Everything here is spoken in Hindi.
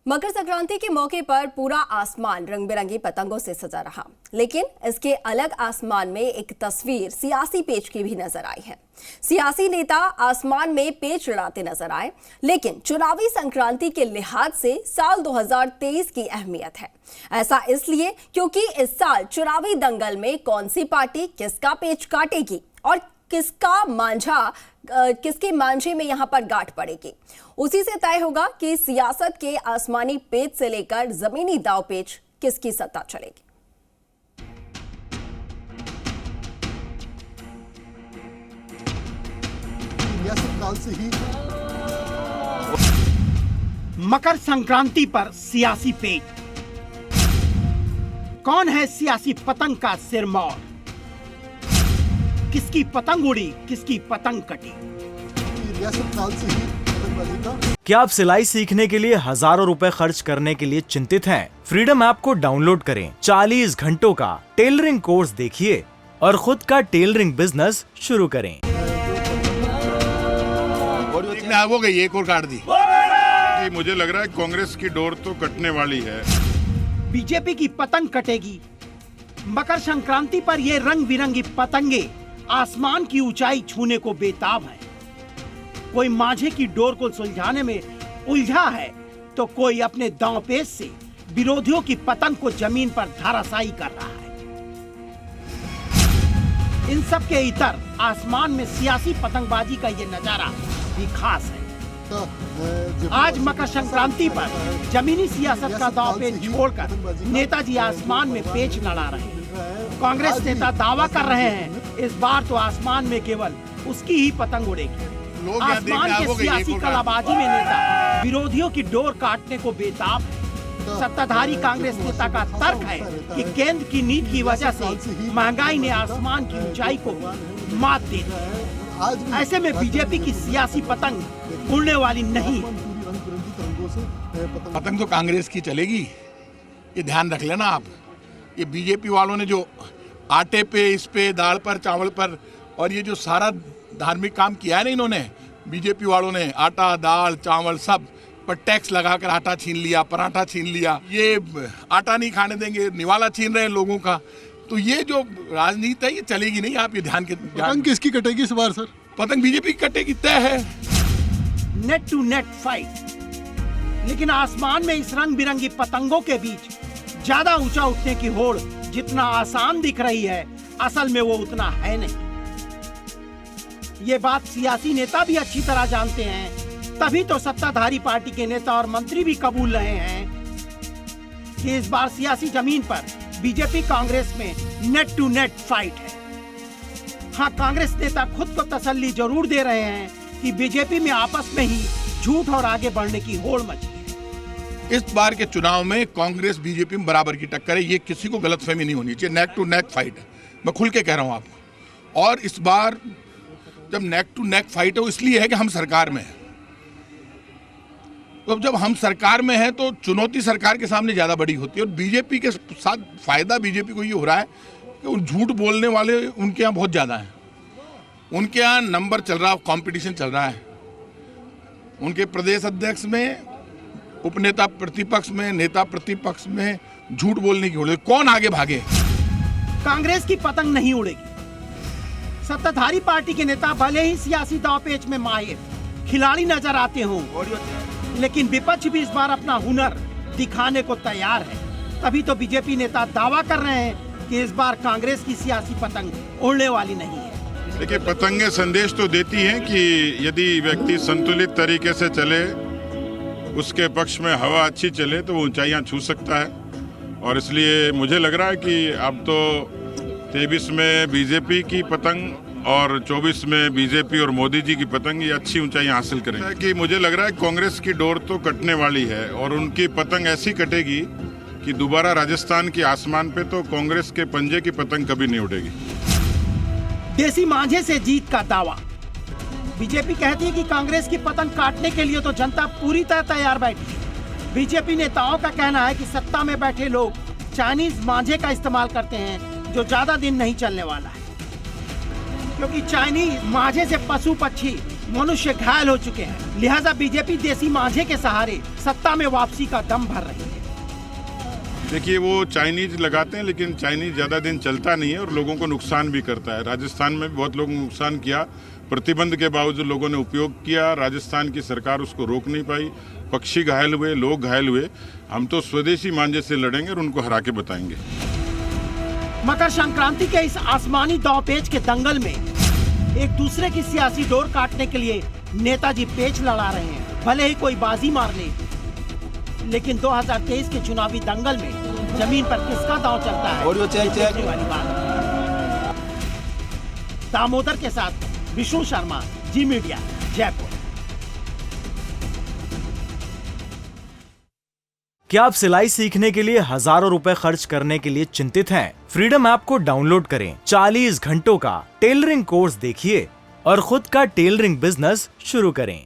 मकर संक्रांति के मौके पर पूरा आसमान रंग बिरंगी पतंगों से सजा रहा, लेकिन इसके अलग आसमान में एक तस्वीर सियासी पेच की भी नजर आई है। सियासी नेता आसमान में पेच लड़ाते नजर आए, लेकिन चुनावी संक्रांति के लिहाज से साल 2023 की अहमियत है। ऐसा इसलिए क्योंकि इस साल चुनावी दंगल में कौन सी पार्टी किसका पेच काटेगी और किसके मांझे में यहां पर गांठ पड़ेगी, उसी से तय होगा कि सियासत के आसमानी पेच से लेकर जमीनी दांव पेच किसकी सत्ता चलेगी। काल से ही मकर संक्रांति पर सियासी पेच। कौन है सियासी पतंग का सिरमौर? किसकी पतंग उड़ी, किसकी पतंग कटी? रियासत काल से ही पतंगबाजी का। क्या आप सिलाई सीखने के लिए हजारों रुपए खर्च करने के लिए चिंतित हैं? फ्रीडम ऐप को डाउनलोड करें, 40 घंटों का टेलरिंग कोर्स देखिए और खुद का टेलरिंग बिजनेस शुरू करें। वो गई, एक और काट दी। मुझे लग रहा है कांग्रेस की डोर तो कटने वाली है। बीजेपी की पतंग कटेगी। मकर संक्रांति पर ये रंग बिरंगी पतंगे आसमान की ऊंचाई छूने को बेताब है। कोई माझे की डोर को सुलझाने में उलझा है, तो कोई अपने दांव पेच से विरोधियों की पतंग को जमीन पर धराशायी कर रहा है। इन सब के इतर आसमान में सियासी पतंगबाजी का ये नजारा भी खास है। आज मकर संक्रांति पर जमीनी सियासत का दांव पेच छोड़कर नेताजी आसमान में पेच लड़ा रहे हैं। कांग्रेस नेता दावा कर रहे हैं इस बार तो आसमान में केवल उसकी ही पतंग उड़ेगी। आसमान के सियासी कलाबाजी में नेता विरोधियों की डोर काटने को बेताब है। सत्ताधारी कांग्रेस नेता का तर्क है कि केंद्र की नीति की वजह से महंगाई ने आसमान की ऊंचाई को मात दे दी। ऐसे में बीजेपी की सियासी पतंग उड़ने वाली नहीं। पतंग तो कांग्रेस की चलेगी, ये ध्यान रख लेना आप। ये बीजेपी वालों ने जो आटे पे, इस पे, दाल पर, चावल पर और ये जो सारा धार्मिक काम किया है ना, इन्होंने बीजेपी वालों ने आटा, दाल, चावल सब पर टैक्स लगाकर आटा छीन लिया, पराठा छीन लिया। ये आटा नहीं खाने देंगे, निवाला छीन रहे हैं लोगों का। तो ये जो राजनीति है ये चलेगी नहीं। आप ये ध्यान के पतंग किसकी कटेगी इस बार सर? पतंग बीजेपी की कटेगी, तय है। Net to net fight. लेकिन आसमान में इस रंग बिरंगी पतंगों के बीच ज्यादा ऊंचा उठने की होड़ जितना आसान दिख रही है, असल में वो उतना है नहीं। ये बात सियासी नेता भी अच्छी तरह जानते हैं, तभी तो सत्ताधारी पार्टी के नेता और मंत्री भी कबूल रहे हैं कि इस बार सियासी जमीन पर बीजेपी कांग्रेस में नेट टू नेट फाइट है। हाँ, कांग्रेस नेता खुद को तसल्ली जरूर दे रहे हैं कि बीजेपी में आपस में ही झूठ और आगे बढ़ने की होड़ मची है। इस बार के चुनाव में कांग्रेस बीजेपी में बराबर की टक्कर है, ये किसी को गलतफहमी नहीं होनी चाहिए। नेक टू नेक फाइट है, मैं खुल के कह रहा हूँ आपको। और इस बार जब नेक टू नेक फाइट है वो इसलिए है कि हम सरकार में हैं। तो जब हम सरकार में हैं तो चुनौती सरकार के सामने ज़्यादा बड़ी होती है। और बीजेपी के साथ फायदा बीजेपी को ये हो रहा है कि उन झूठ बोलने वाले उनके यहाँ बहुत ज़्यादा हैं। उनके यहाँ नंबर चल रहा है, कंपटीशन चल रहा है। उनके प्रदेश अध्यक्ष में, उपनेता प्रतिपक्ष में, नेता प्रतिपक्ष में झूठ बोलने की होड़। कौन आगे भागे? कांग्रेस की पतंग नहीं उड़ेगी। सत्ताधारी पार्टी के नेता भले ही सियासी दांवपेच में माहिर खिलाड़ी नजर आते हों, लेकिन विपक्ष भी इस बार अपना हुनर दिखाने को तैयार है। तभी तो बीजेपी नेता दावा कर रहे हैं कि इस बार कांग्रेस की सियासी पतंग उड़ने वाली नहीं है। देखिए, पतंगें संदेश तो देती हैं कि यदि व्यक्ति संतुलित तरीके से चले, उसके पक्ष में हवा अच्छी चले, तो वो ऊंचाइयां छू सकता है। और इसलिए मुझे लग रहा है कि अब तो 23 में बीजेपी की पतंग और 24 में बीजेपी और मोदी जी की पतंग ये अच्छी ऊंचाइयां हासिल करेंगे। कि मुझे लग रहा है कांग्रेस की डोर तो कटने वाली है और उनकी पतंग ऐसी कटेगी कि दोबारा राजस्थान के आसमान पे तो कांग्रेस के पंजे की पतंग कभी नहीं उड़ेगी। देसी मांझे से जीत का दावा। बीजेपी कहती है कि कांग्रेस की पतंग काटने के लिए तो जनता पूरी तरह तैयार बैठी है। बीजेपी नेताओं का कहना है कि सत्ता में बैठे लोग चाइनीज मांझे का इस्तेमाल करते हैं, जो ज्यादा दिन नहीं चलने वाला है, क्योंकि चाइनीज मांझे से पशु पक्षी मनुष्य घायल हो चुके हैं। लिहाजा बीजेपी देसी मांझे के सहारे सत्ता में वापसी का दम भर रही है। देखिए, वो चाइनीज लगाते हैं, लेकिन चाइनीज ज्यादा दिन चलता नहीं है और लोगों को नुकसान भी करता है। राजस्थान में भी बहुत लोगों को नुकसान किया, प्रतिबंध के बावजूद लोगों ने उपयोग किया। राजस्थान की सरकार उसको रोक नहीं पाई, पक्षी घायल हुए, लोग घायल हुए। हम तो स्वदेशी मांझे से लड़ेंगे और उनको हरा के बताएंगे। मकर संक्रांति के इस आसमानी दांवपेच के दंगल में एक दूसरे की सियासी डोर काटने के लिए नेताजी पेच लड़ा रहे हैं। भले ही कोई बाजी मार ले, लेकिन 2023 के चुनावी दंगल में जमीन पर किसका दांव चलता है, देखने वाली बात। दामोदर के साथ विष्णु शर्मा, जी मीडिया, जयपुर। क्या आप सिलाई सीखने के लिए हजारों रुपए खर्च करने के लिए चिंतित हैं? फ्रीडम ऐप को डाउनलोड करें, 40 घंटों का टेलरिंग कोर्स देखिए और खुद का टेलरिंग बिजनेस शुरू करें।